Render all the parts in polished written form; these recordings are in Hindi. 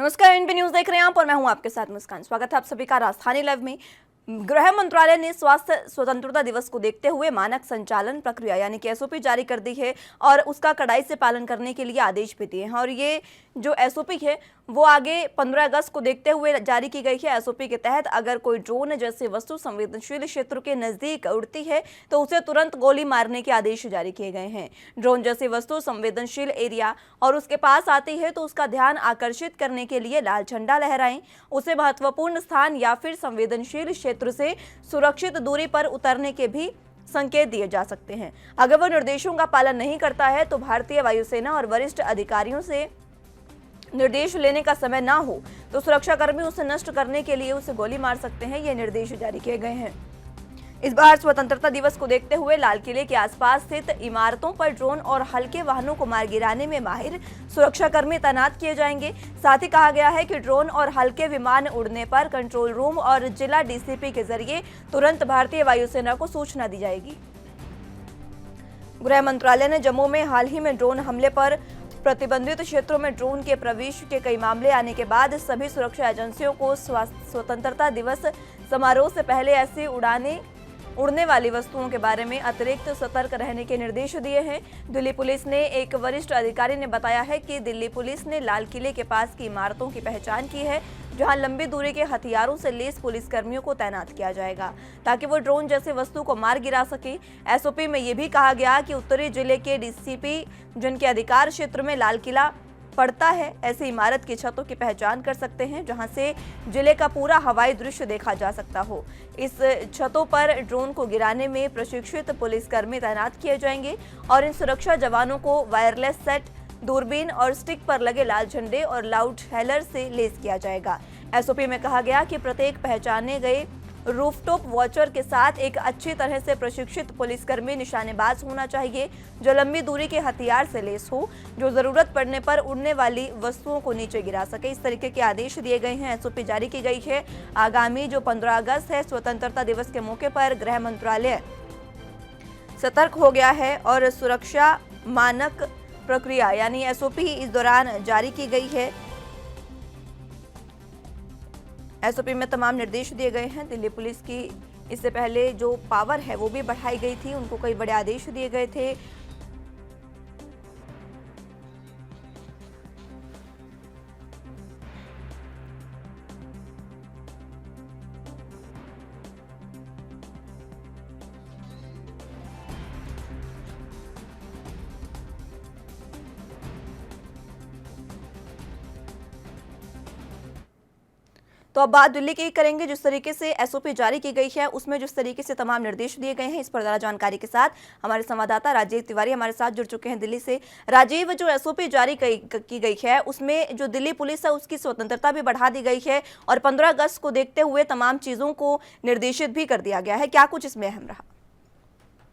नमस्कार, एनपी न्यूज देख रहे हैं आप और मैं हूं आपके साथ मुस्कान। स्वागत है आप सभी का राजधानी लाइव में। गृह मंत्रालय ने स्वास्थ्य स्वतंत्रता दिवस को देखते हुए मानक संचालन प्रक्रिया यानी कि एसओपी जारी कर दी है और उसका कड़ाई से पालन करने के लिए आदेश भी दिए हैं। और ये जो एसओपी है वो आगे 15 अगस्त को देखते हुए जारी की गई है। एसओपी के तहत अगर कोई ड्रोन जैसी वस्तु संवेदनशील क्षेत्र के नजदीक उड़ती है तो उसे तुरंत गोली मारने के आदेश जारी किए गए हैं। ड्रोन जैसी वस्तु संवेदनशील एरिया और उसके पास आती है तो उसका ध्यान आकर्षित करने के लिए लाल झंडा लहराएं, उसे महत्वपूर्ण स्थान या फिर संवेदनशील क्षेत्र से सुरक्षित दूरी पर उतरने के भी संकेत दिए जा सकते हैं। अगर वह निर्देशों का पालन नहीं करता है तो भारतीय वायुसेना और वरिष्ठ अधिकारियों से निर्देश लेने का समय ना हो तो सुरक्षाकर्मी उसे नष्ट करने के लिए उसे गोली मार सकते हैं। ये निर्देश जारी किए गए हैं। इस बार स्वतंत्रता दिवस को देखते हुए लाल किले के आसपास स्थित इमारतों पर ड्रोन और हल्के वाहनों को मार गिराने में माहिर सुरक्षाकर्मी तैनात किए जाएंगे। साथ ही कहा गया है कि ड्रोन और हल्के विमान उड़ने पर कंट्रोल रूम और जिला डीसीपी के जरिए तुरंत भारतीय वायुसेना को सूचना दी जाएगी। गृह मंत्रालय ने जम्मू में हाल ही में ड्रोन हमले पर प्रतिबंधित क्षेत्रों में ड्रोन के प्रवेश के कई मामले आने के बाद सभी सुरक्षा एजेंसियों को स्वतंत्रता दिवस समारोह से पहले ऐसी उड़ने वाली वस्तुओं के बारे में अतिरिक्त सतर्क रहने के निर्देश दिए हैं। दिल्ली पुलिस ने एक वरिष्ठ अधिकारी ने बताया है कि दिल्ली पुलिस ने लाल किले के पास की इमारतों की पहचान की है जहां लंबी दूरी के हथियारों से लैस पुलिसकर्मियों को तैनात किया जाएगा ताकि वो ड्रोन जैसी वस्तु को मार गिरा सके। एसओपी में यह भी कहा गया कि उत्तरी जिले के डीसीपी जिनके अधिकार क्षेत्र में लाल किला पड़ता है ऐसी इमारत की छतों की पहचान कर सकते हैं जहां से जिले का पूरा हवाई दृश्य देखा जा सकता हो। इस छतों पर ड्रोन को गिराने में प्रशिक्षित पुलिसकर्मी तैनात किए जाएंगे और इन सुरक्षा जवानों को वायरलेस सेट, दूरबीन और स्टिक पर लगे लाल झंडे और लाउड हेलर से लैस किया जाएगा। एसओपी में कहा गया कि प्रत्येक पहचाने गए रूफटॉप वॉचर के साथ एक अच्छी तरह से प्रशिक्षित पुलिसकर्मी निशानेबाज होना चाहिए जो लंबी दूरी के हथियार से लैस हो, जो जरूरत पड़ने पर उड़ने वाली वस्तुओं को नीचे गिरा सके। इस तरीके के आदेश दिए गए हैं। एसओपी जारी की गई है। आगामी जो 15 अगस्त है स्वतंत्रता दिवस के मौके पर गृह मंत्रालय सतर्क हो गया है और सुरक्षा मानक प्रक्रिया यानी एसओपी इस दौरान जारी की गई है। एसओपी में तमाम निर्देश दिए गए हैं। दिल्ली पुलिस की इससे पहले जो पावर है वो भी बढ़ाई गई थी, उनको कई बड़े आदेश दिए गए थे। तो अब बात दिल्ली की करेंगे। जिस तरीके से एसओपी जारी की गई है उसमें जिस तरीके से तमाम निर्देश दिए गए हैं, इस पर ज्यादा जानकारी के साथ हमारे संवाददाता राजीव तिवारी हमारे साथ जुड़ चुके हैं दिल्ली से। राजीव, जो एसओपी जारी की गई है उसमें जो दिल्ली पुलिस है उसकी स्वतंत्रता भी बढ़ा दी गई है और 15 अगस्त को देखते हुए तमाम चीजों को निर्देशित भी कर दिया गया है। क्या कुछ इसमें अहम रहा?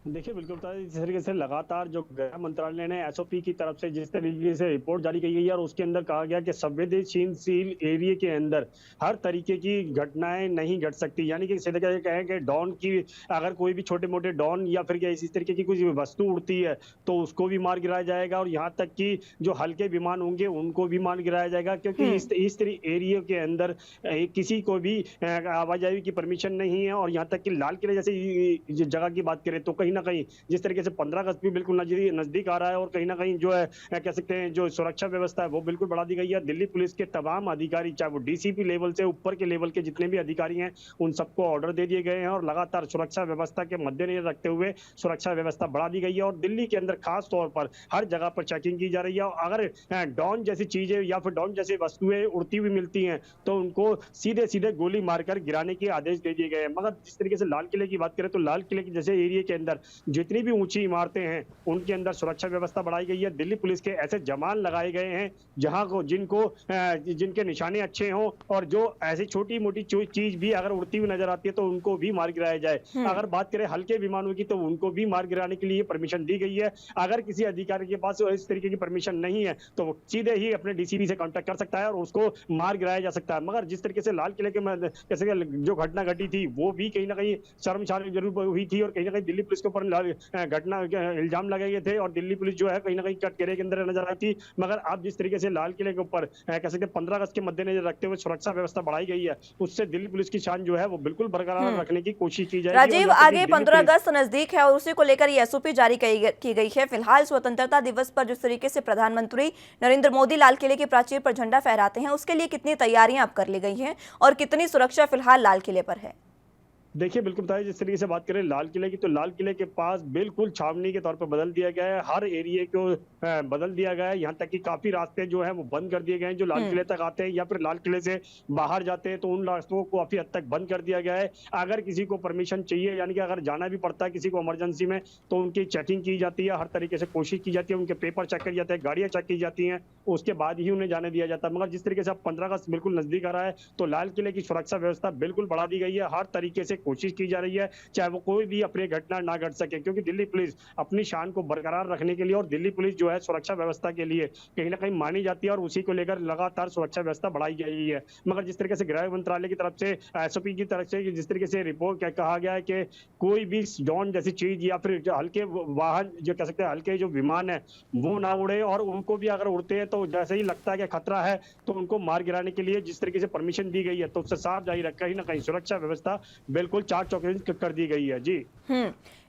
देखिए, बिल्कुल इस तरीके से लगातार जो गृह मंत्रालय ने एसओपी की तरफ से जिस तरीके से रिपोर्ट जारी की गई है और उसके अंदर कहा गया कि संवेदनशील एरिया के अंदर हर तरीके की घटनाएं नहीं घट सकती, यानी कि सीधे कहें कि डॉन की अगर कोई भी छोटे मोटे डॉन या फिर इस तरीके की कोई वस्तु उड़ती है तो उसको भी मार गिराया जाएगा और यहाँ तक कि जो हल्के विमान होंगे उनको भी मार गिराया जाएगा, क्योंकि इस एरिया के अंदर किसी को भी आवाजाही की परमिशन नहीं है। और यहाँ तक कि लाल किले जैसे जगह की बात करें तो कहीं ना कहीं जिस तरीके से 15 अगस्त भी बिल्कुल नजदीक आ रहा है और कहीं ना कहीं जो है कह सकते हैं जो सुरक्षा व्यवस्था है वो बिल्कुल बढ़ा दी गई है। दिल्ली पुलिस के तमाम अधिकारी, चाहे वो डीसीपी लेवल से ऊपर के लेवल के जितने भी अधिकारी हैं, उन सबको ऑर्डर दे दिए गए हैं और लगातार सुरक्षा व्यवस्था के मद्देनजर रखते हुए सुरक्षा व्यवस्था बढ़ा दी गई है। और दिल्ली के अंदर खास तौर पर हर जगह पर चेकिंग की जा रही है। अगर डॉन जैसी चीजें या फिर डॉन जैसी वस्तुएं उड़ती हुई मिलती हैं तो उनको सीधे सीधे गोली मारकर गिराने के आदेश दे दिए गए हैं। मगर जिस तरीके से लाल किले की बात करें तो लाल किले के जैसे एरिया के अंदर जितनी भी ऊंची इमारतें हैं उनके अंदर सुरक्षा व्यवस्था बढ़ाई गई है। दिल्ली पुलिस के ऐसे जवान लगाए गए हैं जहां को जिनके निशाने अच्छे हों और जो ऐसी छोटी मोटी चीज भी अगर उड़ती हुई नजर आती है तो उनको भी मार गिराया जाए। अगर बात करें हल्के विमानों की तो उनको भी मार गिराने के लिए परमिशन दी गई है। अगर किसी अधिकारी के पास इस तरीके की परमिशन नहीं है तो वो सीधे ही अपने डीसीपी से कांटेक्ट कर सकता है और उसको मार गिराया जा सकता है। मगर जिस तरीके से लाल किले के जैसे जो घटना घटी थी वो भी कहीं ना कहीं शर्मसार जरूर हुई थी और कहीं ना कहीं दिल्ली पुलिस के ऊपर घटना इल्जाम लगाए गए थे और दिल्ली पुलिस जो है कहीं ना कहीं कटघरे के अंदर नजर आई थी। मगर अब जिस तरीके से लाल किले के ऊपर कह सकते हैं 15 अगस्त के मद्देनजर रखते हुए सुरक्षा व्यवस्था बढ़ाई गई है, उससे दिल्ली पुलिस की शान जो है वो बिल्कुल बरकरार रखने की कोशिश की जाएगी। राजीव, आगे 15 अगस्त नजदीक है और उसी को लेकर ये एसओपी जारी की गई है। फिलहाल स्वतंत्रता दिवस पर जिस तरीके से प्रधानमंत्री नरेंद्र मोदी लाल किले की प्राचीर पर झंडा फहराते हैं, उसके लिए कितनी तैयारियां अब कर ली गई हैं और कितनी सुरक्षा फिलहाल लाल किले पर है? देखिए बिल्कुल बताइए, जिस तरीके से बात करें लाल किले की, तो लाल किले के पास बिल्कुल छावनी के तौर पर बदल दिया गया है, हर एरिया को बदल दिया गया है। यहाँ तक कि काफी रास्ते जो है वो बंद कर दिए गए हैं, जो लाल किले तक आते हैं या फिर लाल किले से बाहर जाते हैं, तो उन रास्तों को काफी हद तक बंद कर दिया गया है। अगर किसी को परमिशन चाहिए, यानी कि अगर जाना भी पड़ता है किसी को इमरजेंसी में, तो उनकी चेकिंग की जाती है, हर तरीके से कोशिश की जाती है, उनके पेपर चेक किए जाते हैं, गाड़ियां चेक की जाती हैं, उसके बाद ही उन्हें जाने दिया जाता है। मगर जिस तरीके से अब 15 अगस्त बिल्कुल नजदीक आ रहा है, तो लाल किले की सुरक्षा व्यवस्था बिल्कुल बढ़ा दी गई है। हर तरीके से कोशिश की जा रही है चाहे वो कोई भी अप्रिय घटना ना घट सके, क्योंकि दिल्ली पुलिस अपनी शान को बरकरार रखने के लिए और दिल्ली पुलिस जो है सुरक्षा व्यवस्था के लिए कहीं ना कहीं मानी जाती है और उसी को लेकर लगातार सुरक्षा व्यवस्था बढ़ाई गई है। मगर जिस तरीके से गृह मंत्रालय की तरफ से, एसओपी की तरफ से जिस तरीके से रिपोर्ट कहा गया है कि कोई भी ड्रोन जैसी चीज या फिर हल्के वाहन, जो कह सकते हैं हल्के जो विमान है, वो ना उड़े, और उनको भी अगर उड़ते हैं तो जैसे ही लगता है कि खतरा है तो उनको मार गिराने के लिए जिस तरीके से परमिशन दी गई है, तो उससे साफ जाहिर है कहीं ना कहीं सुरक्षा व्यवस्था बिल्कुल चार चौकिंद कर दी गई है। जी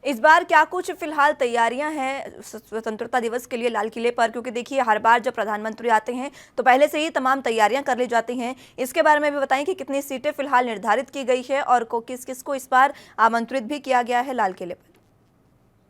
इस बार क्या कुछ फिलहाल तैयारियां हैं स्वतंत्रता दिवस के लिए लाल किले पर? क्योंकि देखिए हर बार जब प्रधानमंत्री आते हैं तो पहले से ही तमाम तैयारियां कर ली जाती हैं। इसके बारे में भी बताएं कि कितनी सीटें फिलहाल निर्धारित की गई है और किस किस को इस बार आमंत्रित भी किया गया है लाल किले पर?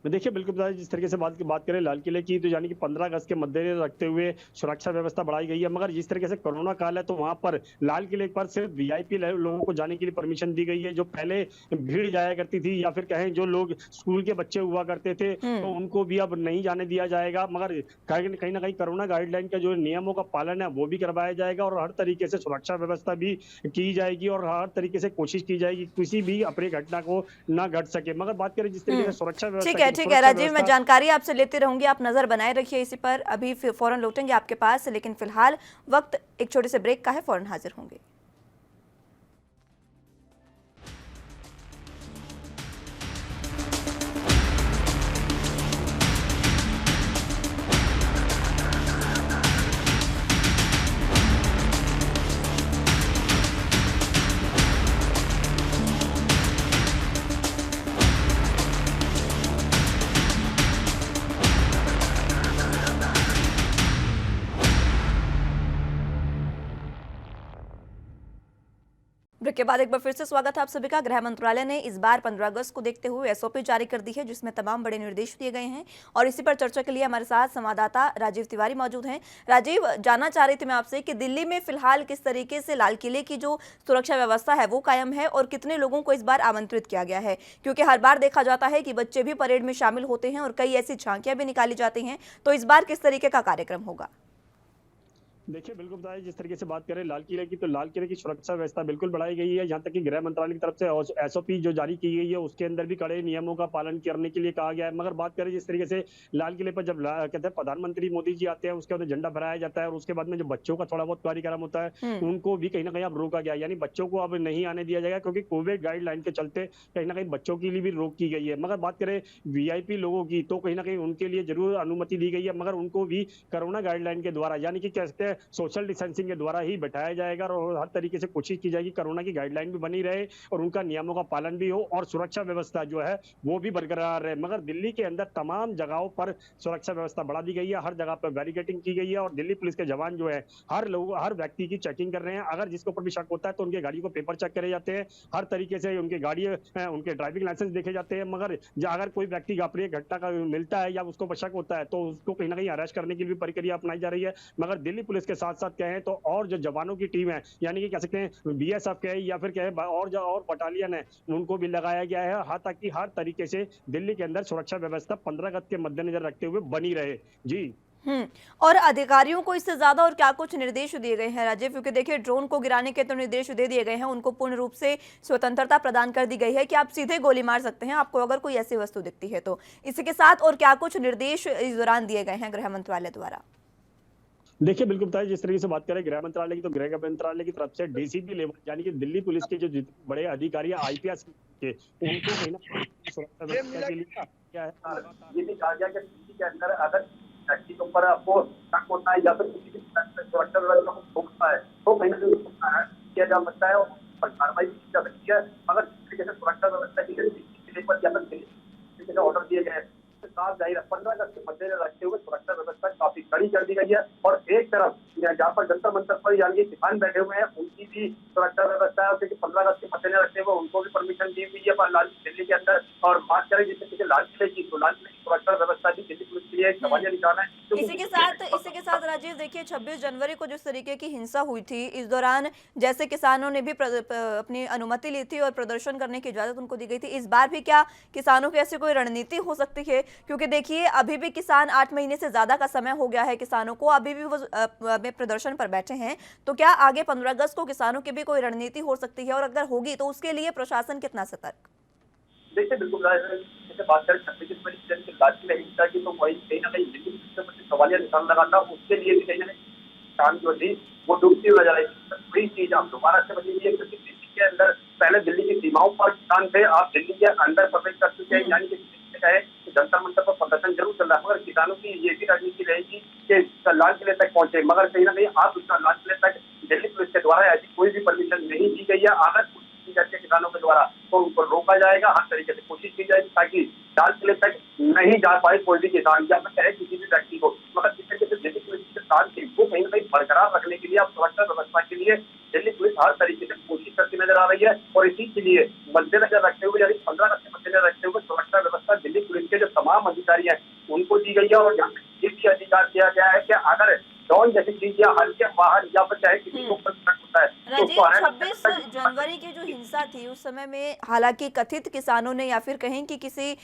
देखिए बिल्कुल बताइए, जिस तरीके से बात करें लाल किले की, तो यानी कि 15 अगस्त के मद्देनजर रखते हुए सुरक्षा व्यवस्था बढ़ाई गई है। मगर जिस तरीके से कोरोना काल है, तो वहां पर लाल किले पर सिर्फ वीआईपी लोगों को जाने के लिए परमिशन दी गई है। जो पहले भीड़ जाया करती थी या फिर कहें जो लोग स्कूल के बच्चे हुआ करते थे, तो उनको भी अब नहीं जाने दिया जाएगा। मगर कहीं ना कहीं कोरोना गाइडलाइन का जो नियमों का पालन है वो भी करवाया जाएगा और हर तरीके से सुरक्षा व्यवस्था भी की जाएगी और हर तरीके से कोशिश की जाएगी किसी भी अप्रिय घटना को ना घट सके। मगर बात करें जिस तरीके से सुरक्षा व्यवस्था, ठीक है राजीव, मैं जानकारी आपसे लेती रहूंगी, आप नजर बनाए रखिए इसी पर। अभी फौरन लौटेंगे आपके पास, लेकिन फिलहाल वक्त एक छोटे से ब्रेक का है, फौरन हाजिर होंगे। ब्रेक के बाद एक बार फिर से स्वागत है आप सभी का। गृह मंत्रालय ने इस बार 15 अगस्त को देखते हुए एसओपी जारी कर दी है, जिसमें तमाम बड़े निर्देश दिए गए हैं और इसी पर चर्चा के लिए हमारे साथ संवाददाता राजीव तिवारी मौजूद हैं। राजीव, जानना चाह रही थी मैं आपसे कि दिल्ली में फिलहाल किस तरीके से लाल किले की जो सुरक्षा व्यवस्था है वो कायम है और कितने लोगों को इस बार आमंत्रित किया गया है? क्योंकि हर बार देखा जाता है कि बच्चे भी परेड में शामिल होते हैं और कई ऐसी झांकियां भी निकाली जाती हैं, तो इस बार किस तरीके का कार्यक्रम होगा? देखिए बिल्कुल बताइए, जिस तरीके से बात करें लाल किले की, तो लाल किले की सुरक्षा व्यवस्था बिल्कुल बढ़ाई गई है। यहाँ तक कि गृह मंत्रालय की तरफ से एसओपी जो जारी की गई है उसके अंदर भी कड़े नियमों का पालन करने के लिए कहा गया है। मगर बात करें जिस तरीके से लाल किले पर जब कहते हैं प्रधानमंत्री मोदी जी आते हैं, उसके बाद झंडा फहराया जाता है और उसके बाद में जो बच्चों का थोड़ा बहुत कार्यक्रम होता है उनको भी कहीं ना कहीं अब रोका गया, यानी बच्चों को अब नहीं आने दिया जाएगा, क्योंकि कोविड गाइडलाइन के चलते कहीं ना कहीं बच्चों के लिए भी रोक की गई है। मगर बात करें वीआईपी लोगों की, तो कहीं ना कहीं उनके लिए जरूर अनुमति दी गई है, मगर उनको भी कोरोना गाइडलाइन के द्वारा, यानी कि कहते हैं सोशल डिस्टेंसिंग के द्वारा ही बैठाया जाएगा और हर तरीके से कोशिश की जाएगी कोरोना की गाइडलाइन भी बनी रहे और उनका नियमों का पालन भी हो और सुरक्षा व्यवस्था जो है वो भी बरकरार रहे। मगर दिल्ली के अंदर तमाम जगहों पर सुरक्षा व्यवस्था बढ़ा दी गई है, हर जगह पर बैरिकेडिंग की गई है और दिल्ली पुलिस के जवान जो है हर व्यक्ति की चेकिंग कर रहे हैं। अगर जिसके ऊपर भी शक होता है तो उनके गाड़ी को पेपर चेक करे जाते हैं, हर तरीके से उनके गाड़ी उनके ड्राइविंग लाइसेंस देखे जाते हैं। मगर अगर कोई व्यक्ति अप्रिय घटना का मिलता है या उसको शक होता है तो उसको कहीं ना कहीं अरेस्ट करने की भी प्रक्रिया अपनाई जा रही है। मगर दिल्ली पुलिस के साथ साथ कहें तो और जो जवानों की टीम है, यानी कि कह सकते हैं बीएसएफ के या फिर कहें और बटालियन है, उनको भी लगाया गया है ताकि हर तरीके से दिल्ली के अंदर सुरक्षा व्यवस्था 15 अगस्त के मद्देनजर रखते हुए बनी रहे। जी और अधिकारियों को इससे ज्यादा और क्या कुछ निर्देश दिए गए हैं राजीव? क्योंकि देखिए ड्रोन को गिराने के तो निर्देश दे दिए गए हैं, उनको पूर्ण रूप से स्वतंत्रता प्रदान कर दी गई है कि आप सीधे गोली मार सकते हैं आपको अगर कोई ऐसी वस्तु दिखती है तो। इसी के साथ और क्या कुछ निर्देश इस दौरान दिए गए हैं गृह मंत्रालय द्वारा? देखिए, बिल्कुल बताइए, जिस तरीके से बात करें गृह मंत्रालय की, तो गृह मंत्रालय की तरफ से डीसीपी लेवल यानी कि दिल्ली पुलिस के जो जितने बड़े अधिकारी हैं आईपीएस के, उनको कहीं न कहीं सुरक्षा व्यवस्था के लिए क्या है हाँ, लगातार। ये भी कहा गया कि दिल्ली के अंदर अगर व्यक्ति के ऊपर आपको शक होता है या फिर किसी भी सुरक्षा व्यवस्था को ठोकता है तो कहीं ना कहीं उसको किया जा सकता है और कार्रवाई भी की जा सकती है। मगर जिस तरीके से सुरक्षा व्यवस्था की गई दिल्ली पर या फिर दिल्ली तरीके से ऑर्डर दिए गए तो साफ जाहिर है 15 अगस्त के मद्देनजर रखते हुए सुरक्षा व्यवस्था काफी कड़ी कर दी गई है। और एक तरफ जहाँ पर जंतर मंतर पर यानी कि किसान बैठे हुए हैं उनकी भी सुरक्षा व्यवस्था है, क्योंकि 15 अगस्त के मद्देनजर रखते हुए उनको भी परमिशन दी हुई है पर दिल्ली के अंदर। और बात करें जिस तरीके से लाल किले की, तो लाल किले की सुरक्षा व्यवस्था भी दिल्ली पुलिस के लिए एक सवालिया निशान है। इसी के साथ राजीव, देखिए 26 जनवरी को जिस तरीके की हिंसा हुई थी, इस दौरान जैसे किसानों ने भी अपनी अनुमति ली थी और प्रदर्शन करने की इजाजत उनको दी गई थी, इस बार भी क्या किसानों की ऐसी कोई रणनीति हो सकती है? क्योंकि देखिए अभी भी किसान 8 महीने से ज्यादा का समय हो गया है किसानों को, अभी भी वो प्रदर्शन पर बैठे हैं, तो क्या आगे 15 अगस्त को किसानों की भी कोई रणनीति हो सकती है, और अगर होगी तो उसके लिए प्रशासन कितना सतर्क? देखिए बिल्कुल जैसे बात करें 26 जनवरी की लाल किले हिंसा की, तो वही कहीं ना कहीं दिल्ली पुलिस के प्रति सवालिया निशान लगा था। उसके लिए भी कहीं ना कहीं किसान जो थी वो डूबती हुई नजर आई। वही चीज आप दोबारा से बनी हुई है, क्योंकि दिल्ली के अंदर पहले दिल्ली की सीमाओं पर किसान थे, आप दिल्ली के अंदर प्रवेश कर चुके हैं। यानी कि कहे जंतर मंतर पर प्रदर्शन जरूर चल रहा है, मगर किसानों की ये भी रणनीति रहेगी कि लाल किले तक पहुंचे। मगर कहीं ना कहीं आप लाल किले तक दिल्ली पुलिस के द्वारा ऐसी कोई भी परमिशन नहीं दी गई है। अगर की जाती है किसानों के द्वारा तो उनको रोका जाएगा, हर तरीके से कोशिश की जाएगी ताकि लाल किले तक नहीं जा पाए कोई भी किसान या फिर चाहे किसी भी व्यक्ति को। मगर जिस तरीके से दिल्ली पुलिस के साथ थी वो कहीं ना कहीं बरकरार रखने के लिए अब सुरक्षा व्यवस्था के लिए दिल्ली पुलिस हर तरीके से कोशिश करती नजर आ रही है। और इसी के लिए मद्देनजर रखते हुए यानी 15 अगस्त के मद्देनजर रखते हुए सुरक्षा व्यवस्था दिल्ली पुलिस के जो तमाम अधिकारी हैं उनको दी गई है। और यहाँ ये भी अधिकार दिया गया है कि अगर ड्रोन जैसी चीज या हल्के वाहन या फिर चाहे किसी को होता है तो राजीव, 26 जनवरी की जो हिंसा थी उस समय में हालांकि कथित किसानों ने या फिर कहें कि किसी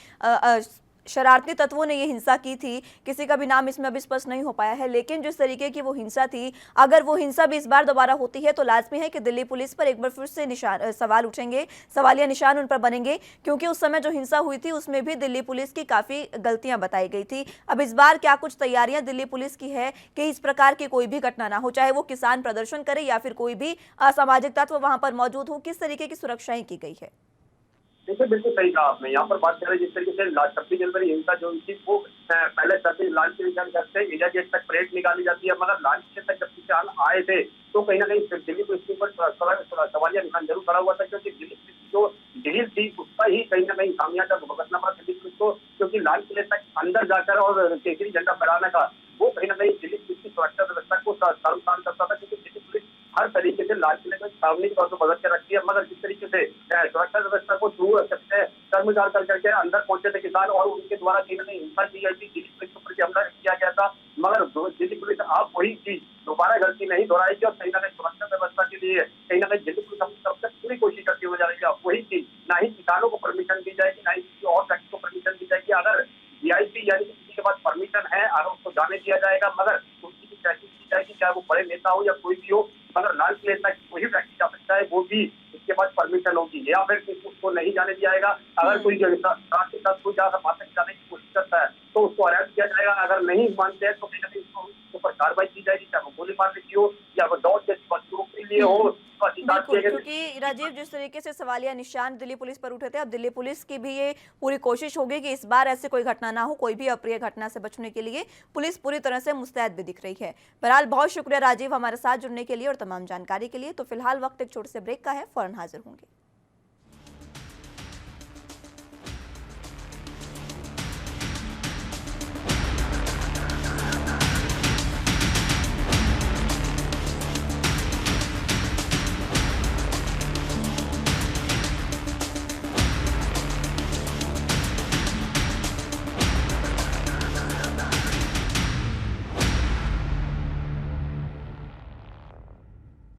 शरारती तत्वों ने ये हिंसा की थी, किसी का भी नाम इसमें अभी स्पष्ट नहीं हो पाया है, लेकिन जिस तरीके की वो हिंसा थी, अगर वो हिंसा भी इस बार दोबारा होती है तो लाजमी है कि दिल्ली पुलिस पर एक बार फिर से सवाल उठेंगे, सवालिया निशान उन पर बनेंगे, क्योंकि उस समय जो हिंसा हुई थी उसमें भी दिल्ली पुलिस की काफी गलतियां बताई गई थी। अब इस बार क्या कुछ तैयारियां दिल्ली पुलिस की है कि इस प्रकार की कोई भी घटना ना हो, चाहे वो किसान प्रदर्शन करे या फिर कोई भी असामाजिक तत्व वहां पर मौजूद हो, किस तरीके की सुरक्षाएं की गई है? देखिए बिल्कुल सही कहा आपने। यहाँ पर बात करें जिस तरीके से 26 जनवरी हिंसा जो हुई थी वो पहले सभी लाल किले से इंडिया गेट तक परेड निकाली जाती है, मगर लाल किले तक जब किसान आए थे तो कहीं ना कहीं दिल्ली पुलिस के ऊपर सवालिया निशान जरूर खड़ा हुआ था, क्योंकि दिल्ली पुलिस की जो ढील थी उसका ही कहीं ना कहीं खामियां का भुगतना पड़ा दिल्ली पुलिस को। क्योंकि लाल किले तक अंदर जाकर और केसरी झंडा फहराने का वो कहीं ना कहीं दिल्ली पुलिस की सुरक्षा व्यवस्था को सर्वसान करता था, क्योंकि दिल्ली पुलिस हर तरीके से लाल किले को सामने के तौर पर बदल के रखती है। मगर जिस तरीके से सुरक्षा व्यवस्था को कर्मचार कर करके अंदर पहुंचे थे किसान और उनके द्वारा कहीं ना कहीं हिंसा की गई थी, दिल्ली पुलिस के ऊपर हमला किया गया था। मगर दिल्ली पुलिस आप वही चीज दोबारा गलती नहीं दोहराएगी और कहीं ना कहीं सुरक्षा व्यवस्था के लिए कहीं ना कहीं दिल्ली पुलिस अपनी तरफ से पूरी कोशिश करती हुई जा रही है। वही चीज ना ही किसानों को परमिशन दी जाएगी, ना ही किसी और व्यक्ति को परमिशन दी जाएगी। अगर वीआईपी यानी किसी के पास परमिशन है अगर उसको जाने दिया जाएगा, मगर उसकी भी तहकीक की जाएगी, चाहे वो बड़े नेता हो या कोई भी हो। मगर लाल किले तक वही व्यक्ति जा सकता है, वो भी इसके पास परमिशन होगी, या फिर उसको नहीं जाने दिया जाएगा। अगर कोई जाने की कोशिश करता है तो उसको अरेस्ट किया जाएगा। अगर नहीं मानते हैं तो कहीं ना कहीं उसके ऊपर कार्रवाई की जाएगी, चाहे वो गोली मारने की हो या वो दौड़ जैसी वस्तुओं के लिए हो। बिल्कुल, क्योंकि राजीव जिस तरीके से सवालिया निशान दिल्ली पुलिस पर उठे थे, अब दिल्ली पुलिस की भी ये पूरी कोशिश होगी कि इस बार ऐसी कोई घटना ना हो, कोई भी अप्रिय घटना से बचने के लिए पुलिस पूरी तरह से मुस्तैद भी दिख रही है। बहरहाल बहुत शुक्रिया राजीव हमारे साथ जुड़ने के लिए और तमाम जानकारी के लिए। तो फिलहाल वक्त एक छोटे से ब्रेक का है, फौरन हाजिर होंगे।